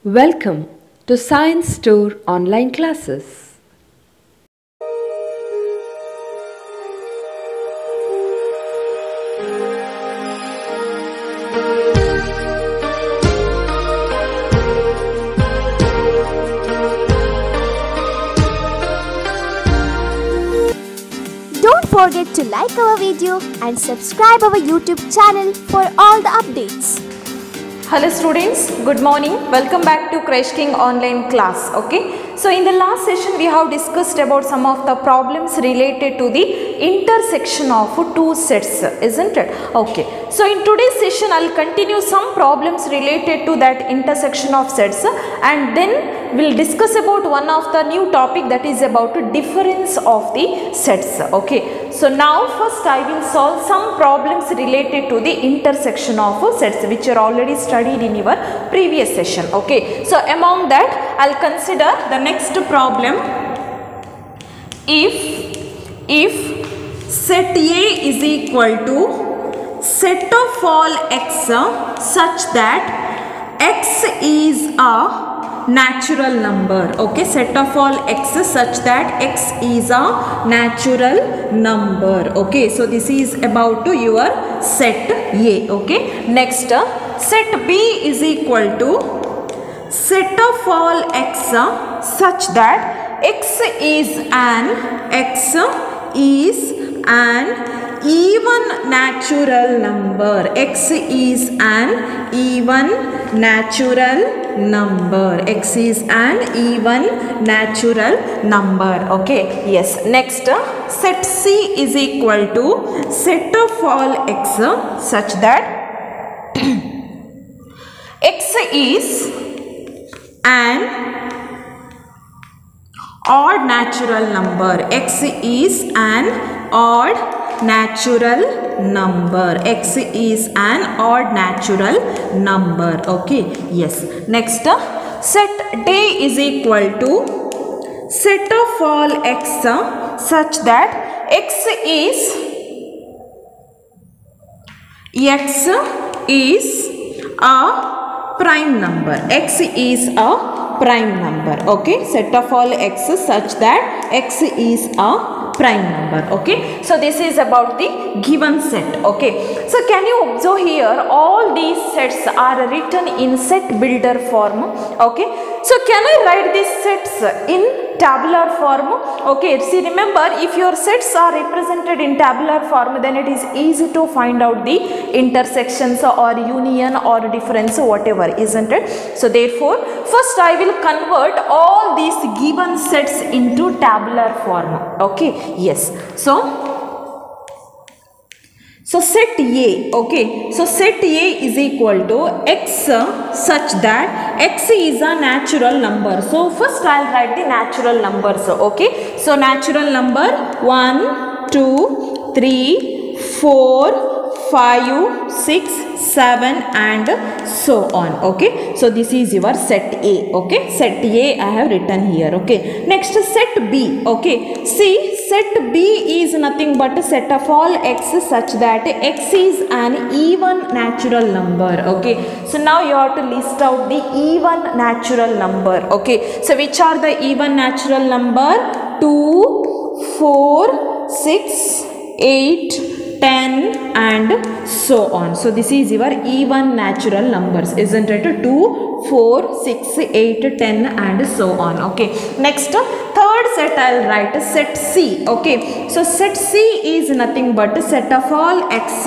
Welcome to Science Store online classes. Don't forget to like our video and subscribe our YouTube channel for all the updates. Hello students, good morning. Welcome back to Crash King online class. Okay, so in the last session we have discussed about some of the problems related to the intersection of two sets, isn't it? Okay, so in today's session I'll continue some problems related to that intersection of sets, and then we'll discuss about one of the new topic, that is about difference of the sets. Okay, so now first I will solve some problems related to the intersection of sets which are already studied in your previous session. Okay, so among that I'll consider the next problem. If set A is equal to set of all x such that x is a natural number. Okay, set of all x such that x is a natural number. Okay, so this is about your set A. Okay, next set B is equal to set of all x such that x is an even natural number. X is an even natural number. X is an even natural number. Okay, yes. Next, set C is equal to set of all x such that x is an odd natural number. X is an odd natural number. X is an odd natural number. Okay, yes. Next, set D is equal to set of all x such that x is a prime number. X is a prime number. Okay, set of all x such that x is a prime number. Okay, so this is about the given set. Okay, so can you observe here all these sets are written in set builder form. Okay, so can I write these sets in tabular form? Okay, see, remember, if your sets are represented in tabular form, then it is easy to find out the intersections or union or difference, whatever, isn't it? So therefore, first I will convert all these given sets into tabular form. Okay, yes. So set A. Okay, so set A is equal to x such that x is a natural number. So first I'll write the natural numbers. Okay, so natural number 1, 2, 3, 4, 5, 6, 7 and so on. Okay, so this is your set A. Okay, set A I have written here. Okay, next set B. Okay, see, set B is nothing but a set of all x such that x is an even natural number. Okay, so now you have to list out the even natural number. Okay, so which are the even natural number? 2, 4, 6, 8, 10 and so on. So this is your even natural numbers, isn't it? 2, 4, 6, 8, 10 and so on. Okay, next third set I'll write set C. Okay, so set C is nothing but a set of all x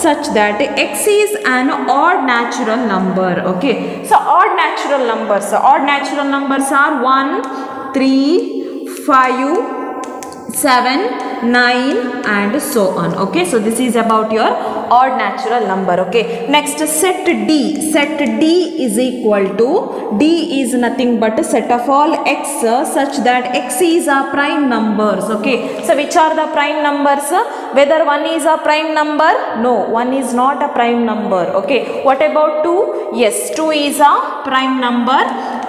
such that x is an odd natural number. Okay, so odd natural numbers are 1, 3, 5, 7, 9 and so on. Okay, so this is about your odd natural number. Okay, next set D. Set D is equal to, D is nothing but a set of all x such that x is a prime numbers. Okay, so which are the prime numbers? Whether 1 is a prime number? No, 1 is not a prime number. Okay, what about 2? Yes, 2 is a prime number.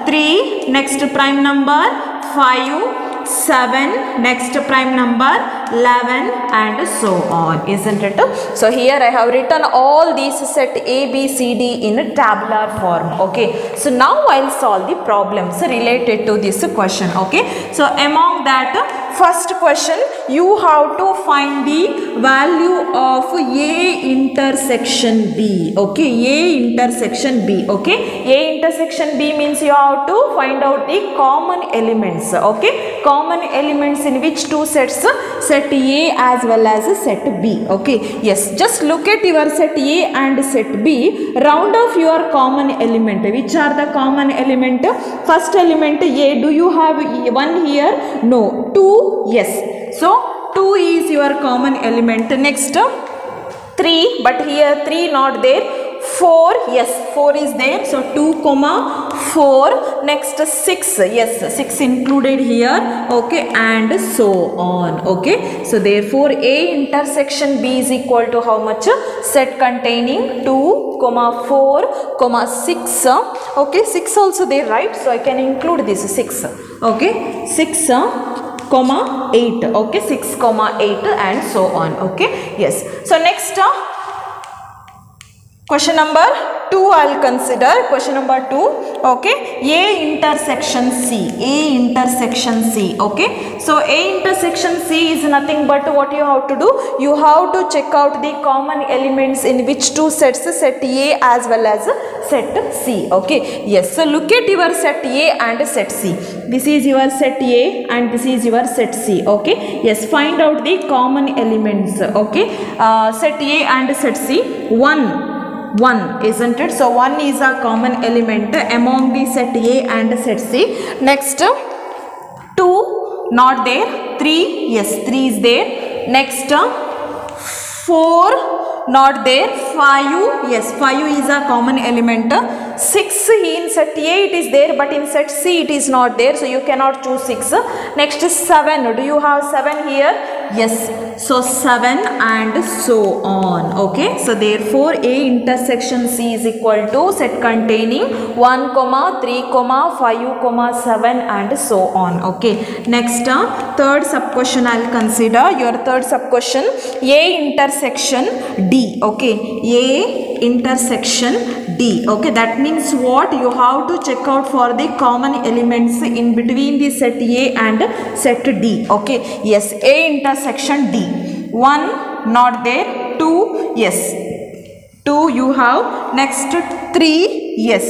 3, next prime number. 5, 7, next prime number. 11 and so on, isn't it? So here I have written all these set A, B, C, D in tabular form. Okay, so now I'll solve the problems related to this question. Okay, so among that first question, you have to find the value of A intersection B. Okay, A intersection B. Okay, A intersection B means you have to find out the common elements. Okay, common elements in which two sets, set A as well as set B. Okay, yes, just look at your set A and set B, round off your common element. Which are the common element? First element A, do you have one here? No. 2, yes, so 2 is your common element. Next 3, but here 3 not there. 4, yes, 4 is there, so 2 comma 4. Next 6, yes, 6 included here. Okay, and so on. Okay, so therefore A intersection B is equal to how much? Set containing 2 comma 4 comma 6. Okay, 6 also there, right? So I can include this 6. Okay, 6 comma 8. Okay, 6 comma 8 and so on. Okay, yes, so next question number 2 I'll consider. Question number 2. Okay, A intersection C. A intersection C. Okay, so A intersection C is nothing but what you have to do? You have to check out the common elements in which two sets, set A as well as set C. Okay, yes, so look at your set A and set C. This is your set A and this is your set C. Okay, yes, find out the common elements. Okay, set A and set C. 1, isn't it? So 1 is a common element among the set A and set C. Next 2 not there. 3, yes, 3 is there. Next 4 not there. 5, yes, 5 is a common element. 6 in set A it is there, but in set C it is not there, so you cannot choose 6. Next 7, do you have 7 here? Yes, so 7 and so on. Okay, so therefore A intersection C is equal to set containing 1 comma 3 comma 5 comma 7 and so on. Okay, next third sub question I'll consider. Your third sub question, A intersection D. Okay, A intersection D. Okay, that means what? You have to check out for the common elements in between the set A and set D. Okay, yes, A intersection D. 1 not there. 2, yes, 2 you have. Next 3, yes.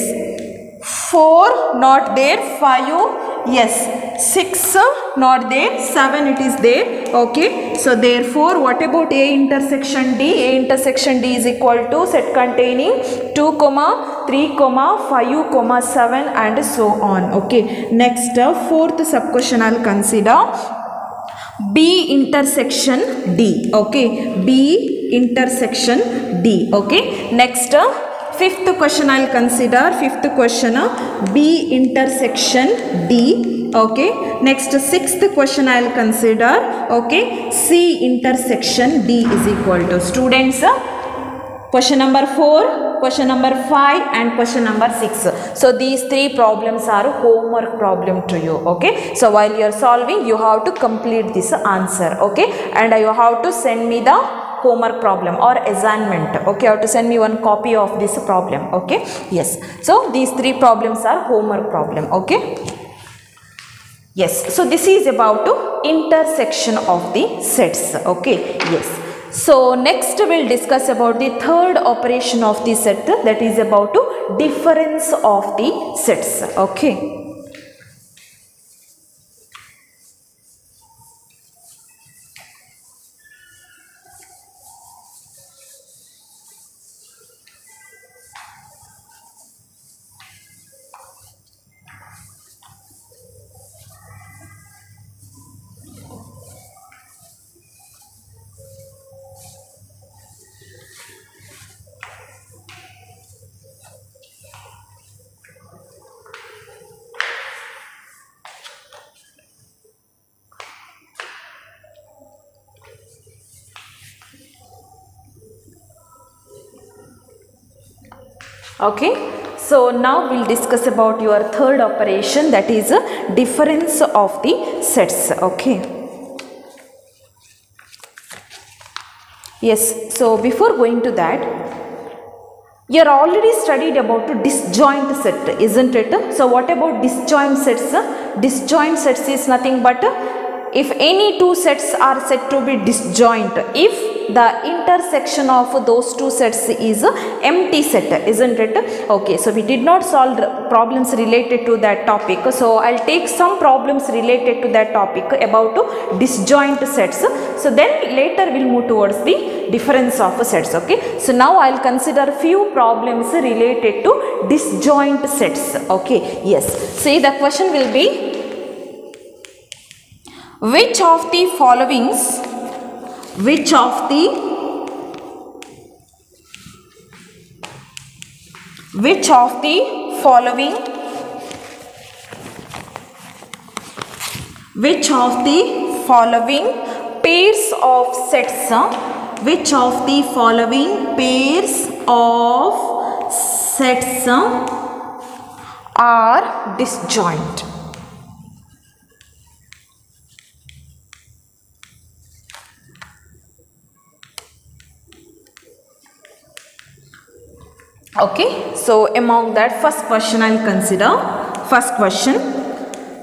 4 not there. 5, yes. 6 not there. 7 it is there. Okay, so therefore what about A intersection D? A intersection D is equal to set containing 2 comma 3 comma 5 comma 7 and so on. Okay, next fourth sub question I'll consider. B intersection D. Okay, B intersection D. Okay, next fifth question I'll consider. Fifth question, B intersection D. Okay, next sixth question I'll consider. Okay, C intersection D is equal to, students, question number 4, question number 5 and question number 6. So these 3 problems are homework problem to you. Okay, so while you are solving, you have to complete this answer. Okay, and you have to send me the homework problem or assignment. Okay, you have to send me one copy of this problem. Okay, yes, so these 3 problems are homework problem. Okay, yes, so this is about intersection of the sets. Okay, yes. So next we'll discuss about the third operation of the set, that is about difference of the sets. Okay. Okay, so now we'll discuss about your third operation, that is difference of the sets. Okay. Yes, so before going to that, you are already studied about disjoint set, isn't it? So what about disjoint sets? Disjoint sets is nothing but if any two sets are said to be disjoint if the intersection of those two sets is empty set, isn't it? Okay, so we did not solve problems related to that topic, so I'll take some problems related to that topic about disjoint sets. So then later we'll move towards the difference of sets. Okay, so now I'll consider few problems related to disjoint sets. Okay, yes, see the question will be, which of the following pairs of sets are disjoint? Okay, so among that first question I'll consider. First question,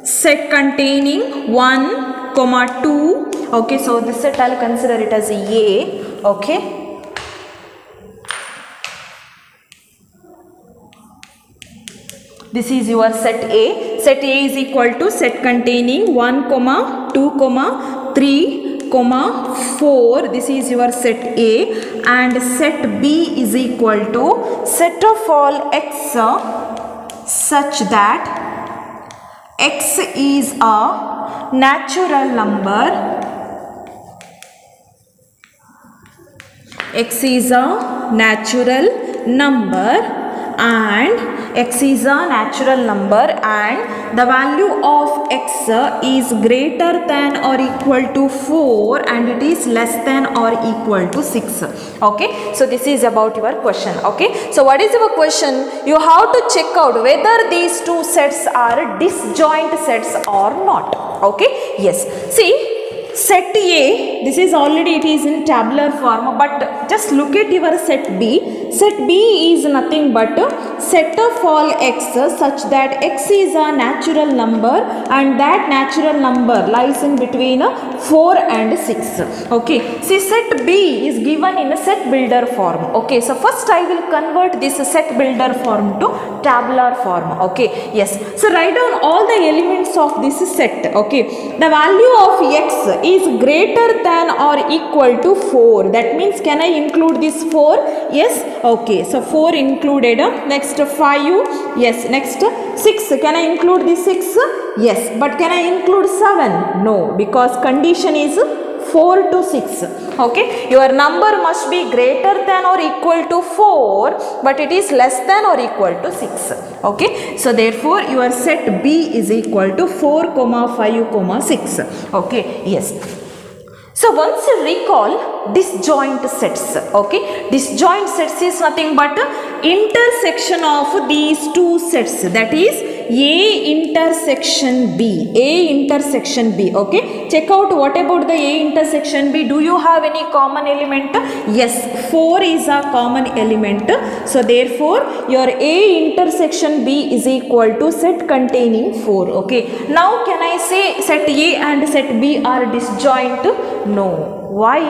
set containing 1, 2. Okay, so this set I'll consider it as A. Okay. This is your set A. Set A is equal to set containing 1, 2, 3, 4. This is your set A, and set B is equal to set of all x such that x is a natural number. X is a natural number and x is a natural number and the value of x is greater than or equal to 4 and it is less than or equal to 6. Okay, so this is about your question. Okay, so what is your question? You have to check out whether these two sets are disjoint sets or not. Okay, yes, see, set A, this is already, it is in tabular form, but just look at your set B. Set B is nothing but set of all x such that x is a natural number and that natural number lies in between 4 and 6. Okay, see, set B is given in a set builder form. Okay, so first I will convert this set builder form to tabular form. Okay, yes, so write down all the elements of this set. Okay, the value of x is greater than or equal to 4. That means, can I include this 4? Yes. Okay, so 4 included. Next 5. Yes. Next 6. Can I include this 6? Yes. But can I include 7? No, because condition is 4 to 6. Okay, your number must be greater than or equal to 4, but it is less than or equal to 6. Okay, so therefore your set B is equal to 4, 5, 6. Okay, yes. So once you recall disjoint sets. Okay, disjoint sets is nothing but intersection of these two sets, that is A intersection B. A intersection B. Okay, check out what about the A intersection B. Do you have any common element? Yes, 4 is a common element. So therefore your A intersection B is equal to set containing 4. Okay, now can I say set A and set B are disjoint? No. Why?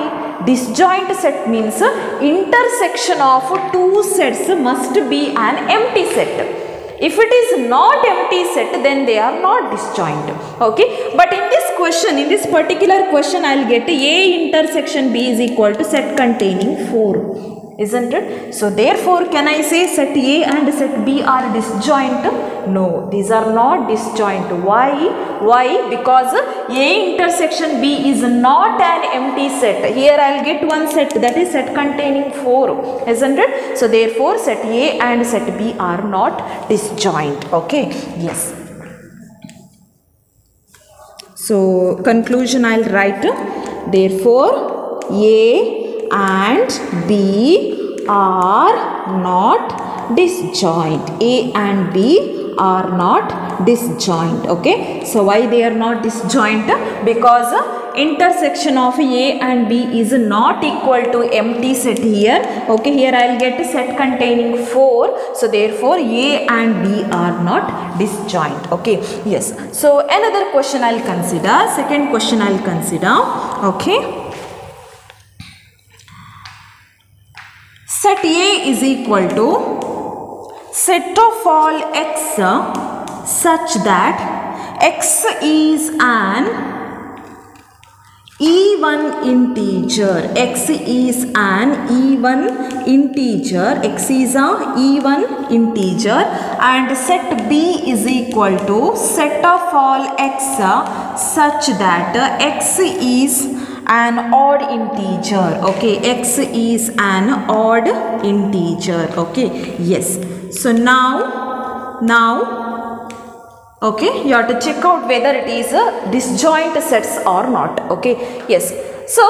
Disjoint set means intersection of two sets must be an empty set. If it is not empty set, then they are not disjoint. Okay, but in this question, in this particular question, I will get A intersection B is equal to set containing 4, isn't it? So therefore, can I say set A and set B are disjoint? No, these are not disjoint. Why? Why? Because A intersection B is not an empty set. Here I will get one set, that is set containing 4, isn't it? So therefore set A and set B are not disjoint. Okay, yes. So conclusion I will write. Therefore A and B are not disjoint. A and B are not disjoint. Okay, so why they are not disjoint? Because intersection of A and B is not equal to empty set here. Okay, here I will get a set containing 4. So therefore A and B are not disjoint. Okay, yes. So another question I will consider. Second question I will consider. Okay. Set A is equal to set of all x such that x is an even integer. X is an even integer. X is an even integer, and set B is equal to set of all x such that x is an odd integer. Okay, x is an odd integer. Okay, yes. So now okay, you have to check out whether it is a disjoint sets or not. Okay, yes. So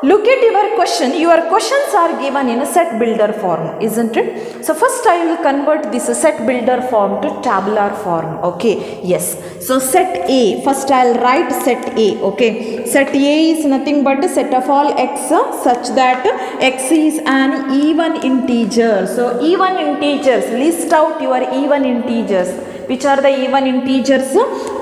look at your question. Your questions are given in a set builder form, isn't it? So first I will convert this set builder form to tabular form. Okay, yes. So set A, first I will write set A. Okay, set A is nothing but a set of all x such that x is an even integer. So even integers, list out your even integers. Which are the even integers?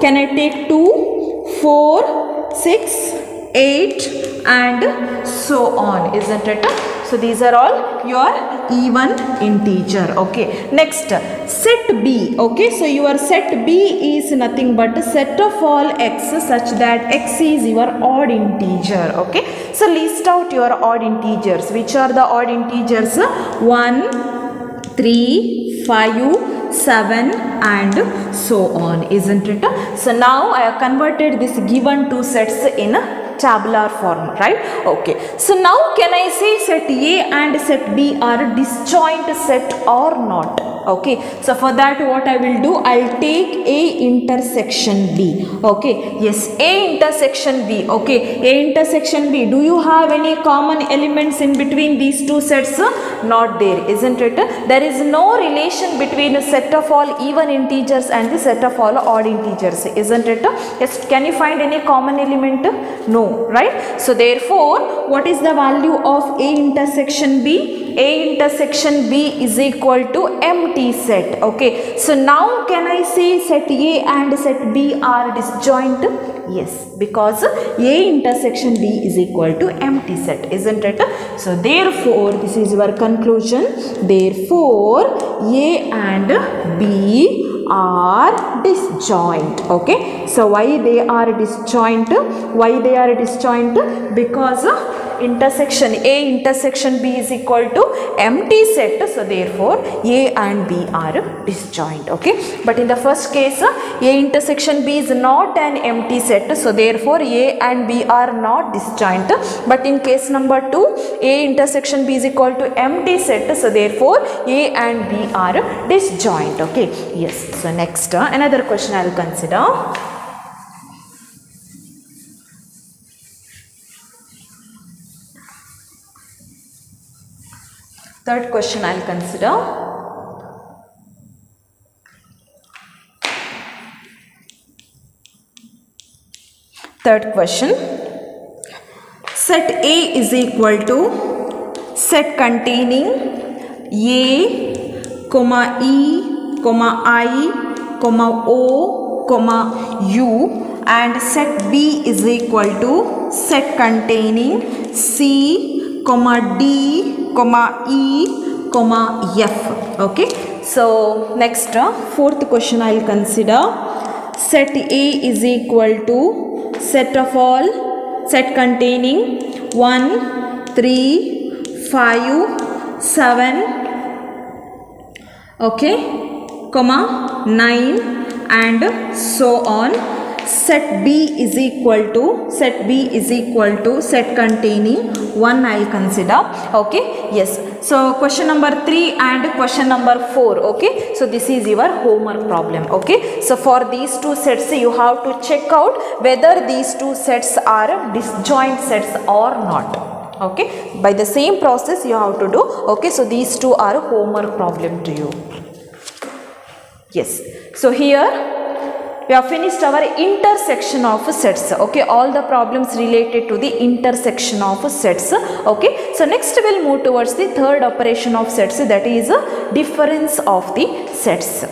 Can I take 2, 4, 6, 8 and so on, isn't it? So these are all your even integer. Okay, next set B. Okay, so your set B is nothing but a set of all x such that x is your odd integer. Okay, so list out your odd integers. Which are the odd integers? 1, 3, 5, 7 and so on, isn't it? So now I have converted this given two sets in a tabular form, right? Okay, so now can I say set A and set B are disjoint set or not? Okay, so for that what I will do, I will take A intersection B. Okay, yes, A intersection B. Okay, A intersection B. Do you have any common elements in between these two sets? Not there, isn't it? There is no relation between a set of all even integers and the set of all odd integers, isn't it? Yes, can you find any common element? No, right? So therefore, what is the value of A intersection B? A intersection B is equal to empty set. Okay, so now can I say set A and set B are disjoint? Yes, because A intersection B is equal to empty set, isn't it? So therefore, this is your conclusion. Therefore, A and B are disjoint. Okay, so why they are disjoint? Why they are disjoint? Because intersection A intersection B is equal to empty set. So therefore, A and B are disjoint. Okay, but in the first case, A intersection B is not an empty set. So therefore, A and B are not disjoint. But in case number 2, A intersection B is equal to empty set. So therefore, A and B are disjoint. Okay, yes. So next, another question I will consider. Third question I will consider. Third question. Set A is equal to set containing A, comma E, comma I, comma O, comma U, and set B is equal to set containing C, comma D, comma E, comma F. Okay, so next, fourth question I will consider. Set A is equal to set of all, set containing 1, 3, 5, 7, okay, comma 9 and so on. Set B is equal to set containing 1 I will consider. Okay, yes. So question number 3 and question number 4. Okay, so this is your homework problem. Okay, so for these two sets you have to check out whether these two sets are disjoint sets or not. Okay, by the same process you have to do. Okay, so these two are homework problem to you. Yes, so here we have finished our intersection of sets. Okay, all the problems related to the intersection of sets. Okay, so next we will move towards the third operation of sets, that is difference of the sets.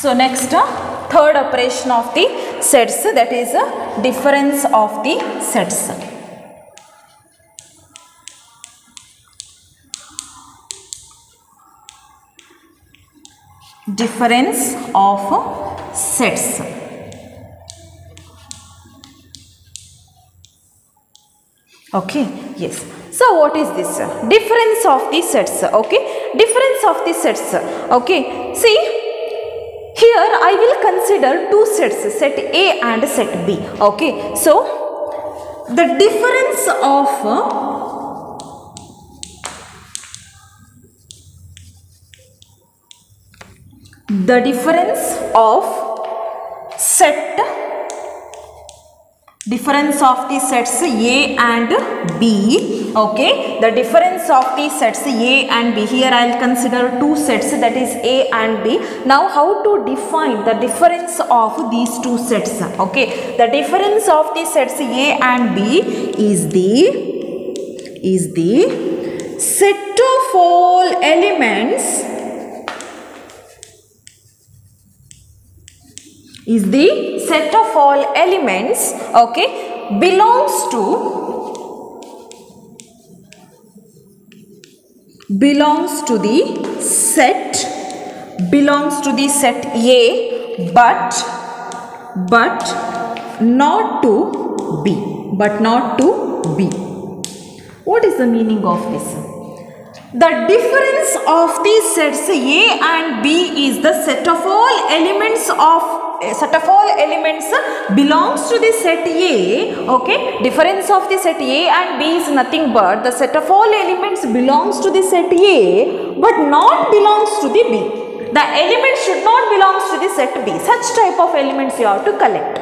So next, third operation of the sets, that is difference of the sets. Difference of sets. Okay, yes. So what is this? Difference of the sets. Okay, difference of the sets. Okay, see. Here I will consider two sets, set A and set B. Okay, so the difference of difference of the sets A and B. Okay, the difference of the sets A and B. Here I will consider two sets, that is A and B. Now how to define the difference of these two sets? Okay, the difference of the sets A and B is the set of all elements okay, belongs to the set A, but not to B. What is the meaning of this? The difference of the sets A and B is the set of all elements belongs to the set A. Okay, difference of the set A and B is nothing but the set of all elements belongs to the set A but not belongs to the B. The element should not belongs to the set B. Such type of elements you have to collect.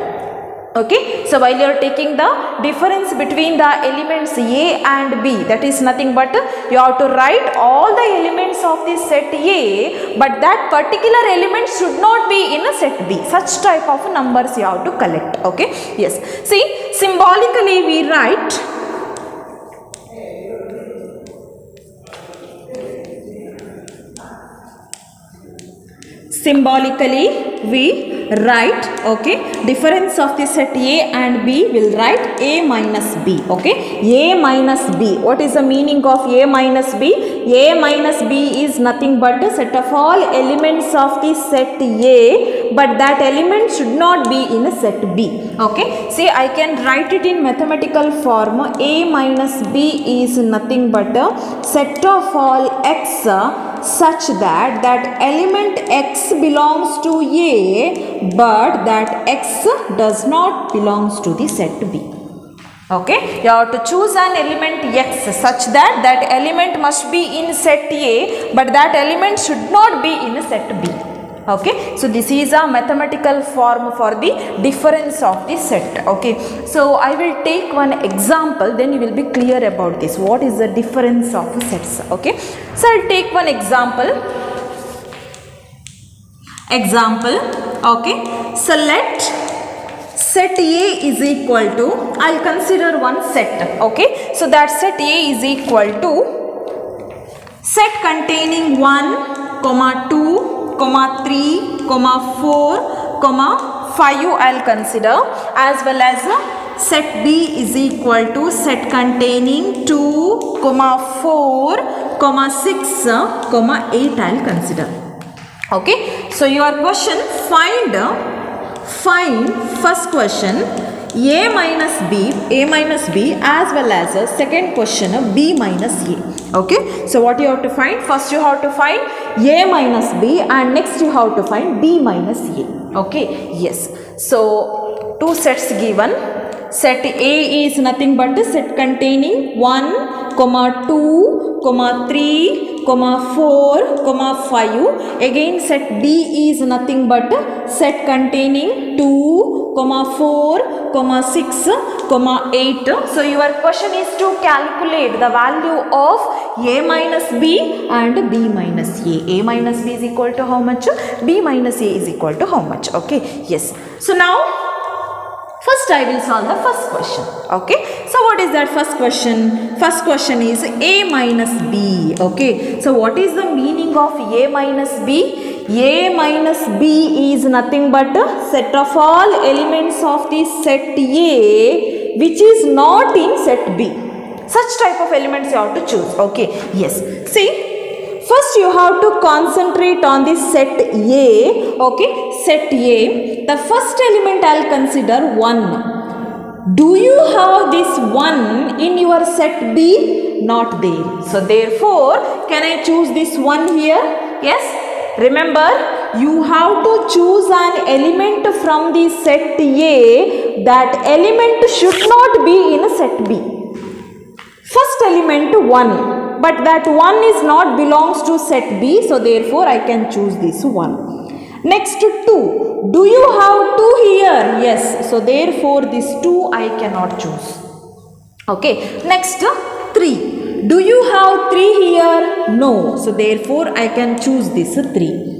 Okay, so while you are taking the difference between the elements A and B, that is nothing but you have to write all the elements of the set A, but that particular element should not be in a set B. Such type of numbers you have to collect. Okay, yes. See, symbolically we write okay, difference of the set A and B, will write A minus B. Okay, A minus B. What is the meaning of A minus B? A minus B is nothing but a set of all elements of the set A, but that element should not be in a set B. Okay, see, I can write it in mathematical form. A minus B is nothing but a set of all x such that element x belongs to A, but that x does not belongs to the set B. Okay, you have to choose an element x such that element must be in set A, but that element should not be in a set B. Okay, so this is a mathematical form for the difference of the set. Okay, so I will take one example, then you will be clear about this. What is the difference of sets? Okay, so I'll take one example. Okay, so let set A is equal to, I'll consider one set. Okay, so that set A is equal to set containing 1, 2, 3, 4, 5 I'll consider, as well as set B is equal to set containing 2, 4, 6, 8 I'll consider. Okay, so your question, find find first question A minus B as well as second question B minus A. Okay, so what you have to find? First you have to find A minus B and next you have to find B minus A. Okay, yes. So two sets given. Set A is nothing but a set containing 1, 2, 3, 4, 5. Again set B is nothing but a set containing 2, 4, 6, 8. So your question is to calculate the value of A minus B and B minus A. A minus B is equal to how much? B minus A is equal to how much? Okay, yes. So now first I will solve the first question. Okay, so what is that first question? First question is A minus B. Okay, so what is the meaning of A minus B? A minus B is nothing but a set of all elements of the set A which is not in set B. Such type of elements you have to choose. Okay, yes. See, first you have to concentrate on the set A. Okay, set A. The first element I will consider 1. Do you have this 1 in your set B? Not there. So therefore, can I choose this 1 here? Yes. Remember, you have to choose an element from the set A. That element should not be in set B. First element 1. But that 1 is not belongs to set B. So therefore, I can choose this 1. Next 2. Do you have 2 here? Yes. So therefore this 2 I cannot choose. Okay. Next 3. Do you have 3 here? No. So therefore I can choose this 3.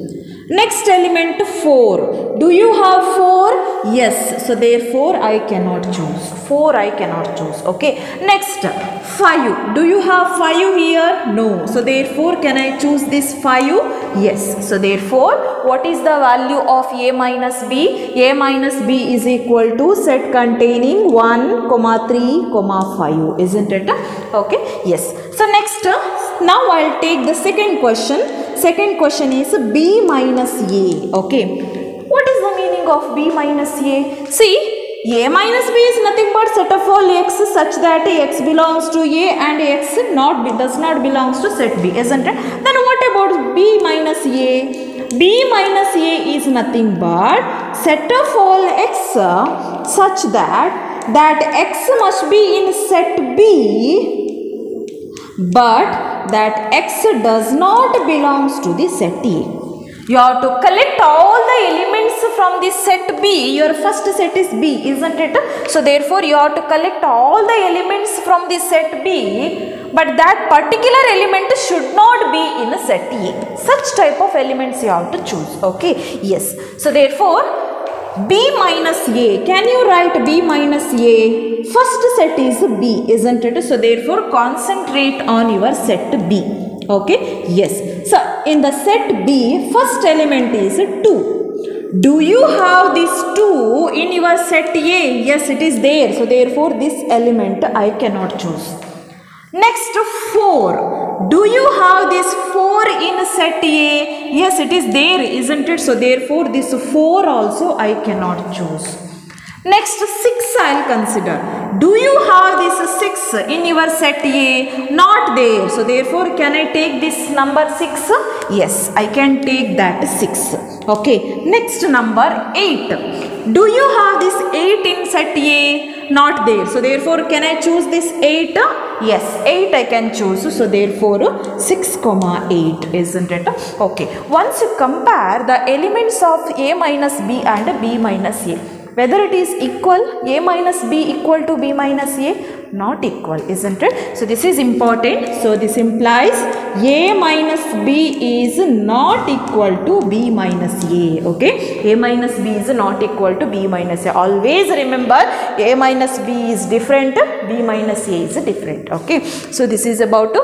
Next element 4. Do you have 4? Yes. So therefore I cannot choose. 4 I cannot choose. Okay. Next 5. Do you have 5 here? No. So therefore can I choose this 5? Yes. So therefore what is the value of A minus B? A minus B is equal to set containing 1, 3, 5. Isn't it? Okay. Yes. So next now I will take the second question. Second question is B minus A. Okay. What is the meaning of B minus A? See, A minus B is nothing but set of all x such that x belongs to A and x does not belongs to set B, isn't it? Then what about B minus A? B minus A is nothing but set of all x such that x must be in set B, but that x does not belongs to the set A. You have to collect all the elements from the set B. Your first set is B, isn't it? So therefore you have to collect all the elements from the set B, but that particular element should not be in a set A. Such type of elements you have to choose. Okay, yes. So therefore B minus A. Can you write B minus A? First set is B, isn't it? So therefore concentrate on your set B. Okay, yes. So in the set B, first element is 2. Do you have this 2 in your set A? Yes, it is there. So therefore this element I cannot choose. Next 4. Do you have this 4 in set A? Yes, it is there, isn't it? So therefore this 4 also I cannot choose. Next 6 I will consider. Do you have this 6 in your set A? Not there. So therefore can I take this number 6? Yes, I can take that 6. Okay. Next number 8. Do you have this 8 in set A? Not there. So therefore can I choose this 8? Yes, 8 I can choose. So therefore 6, 8, isn't it? Okay. Once you compare the elements of A minus B and B minus A, whether it is equal, A minus B equal to B minus A, not equal, isn't it? So this is important. So this implies A minus B is not equal to B minus A. Okay, A minus B is not equal to B minus A. Always remember A minus B is different, B minus A is different. Okay, so this is about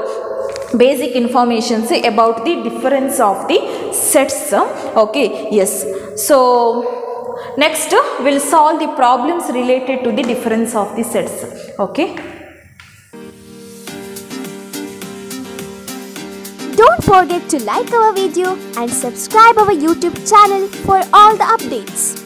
basic information about the difference of the sets. Okay, yes. So next we'll solve the problems related to the difference of the sets. Okay. Don't forget to like our video and subscribe our YouTube channel for all the updates.